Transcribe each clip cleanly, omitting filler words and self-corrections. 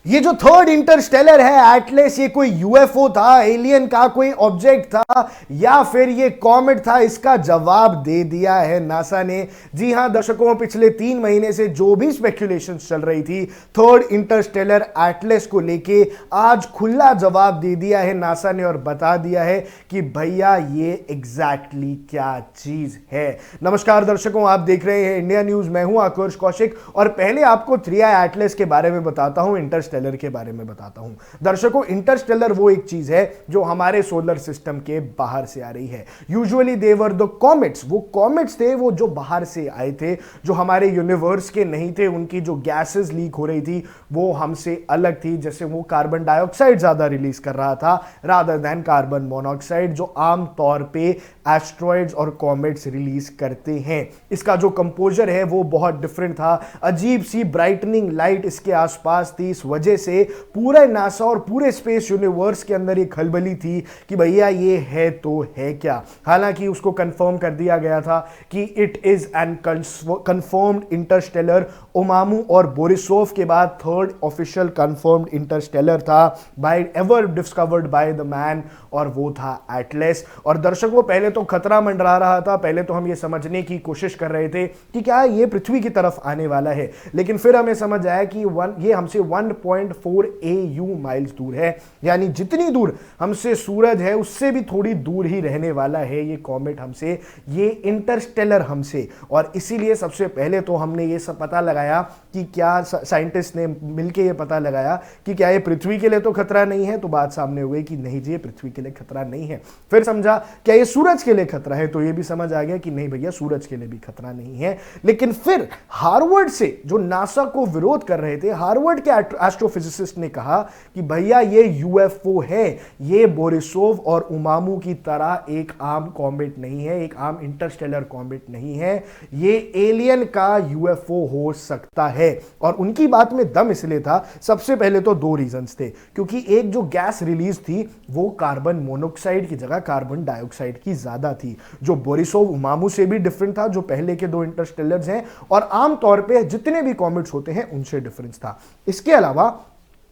ये जो third Interstellar है एटलस, ये कोई यूएफओ था, एलियन का कोई ऑब्जेक्ट था, या फिर ये कॉमेट था? इसका जवाब दे दिया है नासा ने। जी हां दर्शकों, पिछले 3 महीने से जो भी स्पेक्यूलेशन चल रही थी थर्ड इंटरस्टेलर एटलस को लेके, आज खुला जवाब दे दिया है नासा ने और बता दिया है कि भैया ये एग्जैक्टली क्या चीज है। नमस्कार दर्शकों, आप देख रहे हैं इंडिया न्यूज। मैं हूं आकर्ष कौशिक और पहले आपको 3i एटलस के बारे में बताता हूं, इंटरस्टेलर के बारे में बताता हूं। दर्शकों, इंटरस्टेलर वो एक चीज है जो हमारे सोलर सिस्टम के बाहर से आ रही है। यूजुअली देवर द कॉमेट्स, वो कॉमेट्स थे वो जो बाहर से आए थे, जो हमारे यूनिवर्स के नहीं थे। उनकी जो गैसेस लीक हो रही थी वो हमसे अलग थी, जैसे वो कार्बन डाइऑक्साइड ज्यादा रिलीज कर रहा था रादर देन कार्बन मोनोऑक्साइड, जो आम तौर पे एस्ट्रॉइड्स और कॉमेट्स रिलीज करते हैं। इसका जो कंपोजर है वो बहुत डिफरेंट था, अजीब सी ब्राइटनिंग लाइट इसके आसपास थी। इस वजह से पूरे नासा और पूरे स्पेस यूनिवर्स के अंदर एक खलबली थी कि भैया ये है तो है क्या। हालांकि उसको कंफर्म कर दिया गया था कि it is an confirmed interstellar. Oumuamua और बोरिसोव के बाद थर्ड ऑफिशियल कंफर्म्ड इंटरस्टेलर था by ever discovered by the man, और वो था एटलस। और दर्शकों, पहले तो खतरा मंडरा रहा था, पहले तो हम ये समझने की कोशिश कर रहे थे कि क्या ये पृथ्वी की तरफ आने वाला है, लेकिन फिर हमें समझ आया कि ये हमसे 1.4 AU माइल्स दूर है, यानी जितनी दूर हमसे सूरज है उससे भी थोड़ी दूर ही रहने वाला है ये कॉमेट हमसे, ये इंटरस्टेलर हमसे। और इसीलिए सबसे पहले तो हमने ये सब पता लगाया कि क्या, साइंटिस्ट ने मिलकर ये पता लगाया कि क्या ये पृथ्वी के लिए तो खतरा नहीं है। तो बात सामने हो गई कि नहीं जी, ये पृथ्वी के लिए खतरा नहीं है। फिर समझा क्या ये सूरज के लिए खतरा है, तो ये भी समझ आ गया कि नहीं भैया, सूरज के लिए भी खतरा नहीं है। लेकिन फिर हार्वर्ड से जो नासा को विरोध कर रहे थे, हार्वर्ड के एस्ट्रोफिजिसिस्ट ने कहा कि भैया ये यूएफओ है, ये बोरिसोव और उमामू की तरह एक आम कॉमेट नहीं है, एक आम इंटरस्टेलर कॉमेट नहीं है, ये एलियन का यूएफओ हो सकता है। और उनकी बात में दम इसलिए था, सबसे पहले तो 2 रीजंस थे, क्योंकि एक जो गैस रिलीज थी वो कार्बन मोनोऑक्साइड की जगह कार्बन डाइऑक्साइड की ज्यादा थी, जो बोरिसोव उमामू से भी डिफरेंट था, जो पहले के 2 इंटरस्टेलर्स हैं और आमतौर पे जितने भी कॉमेट्स होते हैं उनसे डिफरेंस था। इसके अलावा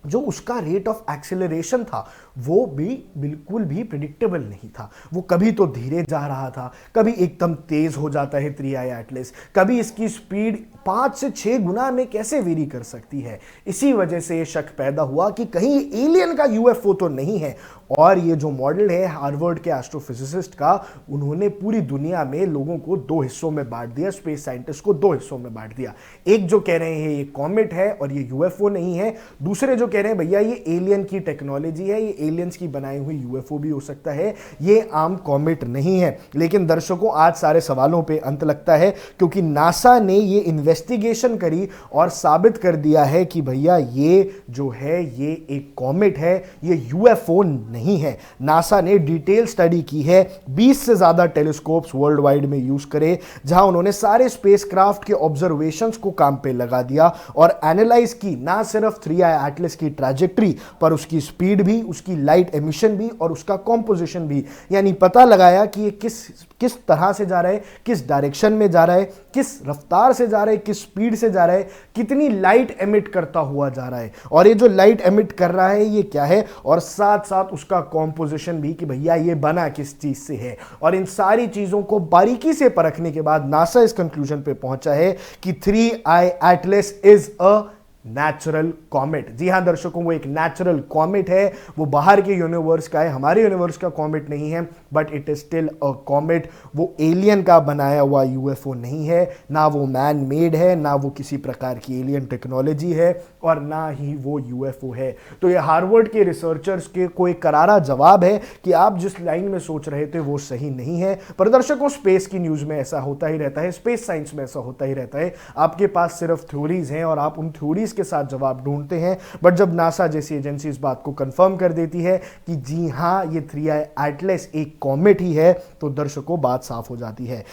जो उसका रेट ऑफ एक्सेलरेशन था वो भी बिल्कुल भी प्रिडिक्टेबल नहीं था। वो कभी तो धीरे जा रहा था, कभी एकदम तेज हो जाता है 3i एटलस, कभी इसकी स्पीड 5 से 6 गुना में कैसे वेरी कर सकती है। इसी वजह से ये शक पैदा हुआ कि कहीं एलियन का यूएफओ तो नहीं है। और ये जो मॉडल है हार्वर्ड के एस्ट्रोफिजिसिस्ट का, उन्होंने पूरी दुनिया में लोगों को 2 हिस्सों में बांट दिया, स्पेस साइंटिस्ट को 2 हिस्सों में बांट दिया। एक जो कह रहे हैं ये कॉमेट है और ये यूएफओ नहीं है, दूसरे जो कह रहे हैं भैया ये एलियन की टेक्नोलॉजी है, ये एलियंस की बनाई हुई यूएफओ भी हो सकता है, ये आम कॉमेट नहीं है। लेकिन दर्शकों, आज सारे सवालों पे अंत लगता है, क्योंकि नासा ने ये इन्वेस्टिगेशन करी और साबित कर दिया है कि भैया ये जो है ये एक कॉमेट है, ये यूएफओ नहीं है। नासा ने डिटेल स्टडी की है, 20 से ज्यादा टेलीस्कोप्स वर्ल्ड वाइड में यूज करे, जहां उन्होंने सारे स्पेसक्राफ्ट के ऑब्जर्वेशंस को काम पे लगा दिया और एनालाइज की ना सिर्फ 3i एटलस की ट्रैजेक्टरी पर उसकी स्पीड भी, उसकी लाइट एमिशन भी और उसका कॉम्पोजिशन भी, यानी पता लगाया कि ये किस तरह से जा रहा है, किस डायरेक्शन में जा रहा है, किस रफ्तार से जा रहा है, किस स्पीड से जा रहा है, कितनी लाइट एमिट करता हुआ जा रहा है, और ये जो लाइट एमिट कर रहा है ये क्या है, और साथ साथ उसका कॉम्पोजिशन भी कि भैया ये बना किस चीज से है। और इन सारी चीजों को बारीकी से परखने के बाद नासा इस कंक्लूजन पे पहुंचा है कि 3i Atlas is a natural comet. जी हां दर्शकों, वो एक नेचुरल कॉमेट है, वो बाहर के यूनिवर्स का है, हमारे यूनिवर्स का कॉमेट नहीं है, but it is still a comet. वो एलियन का बनाया हुआ यूएफओ नहीं है, ना वो मैन मेड है, ना वो किसी प्रकार की एलियन टेक्नोलॉजी है, और ना ही वो यूएफओ है। तो ये हार्वर्ड के रिसर्चर्स के कोई करारा जवाब है कि आप जिस लाइन में सोच रहे थे वो सही नहीं है। पर दर्शकों, स्पेस की न्यूज में ऐसा होता ही रहता है, स्पेस साइंस में ऐसा होता ही रहता है, आपके पास सिर्फ थ्योरीज हैं और आप उन थ्योरीज के साथ जवाब ढूंढते हैं, बट जब नासा जैसी एजेंसी इस बात को कंफर्म कर देती है कि जी हां ये 3i एटलस एक कॉमेट ही है, तो दर्शकों बात साफ हो जाती है।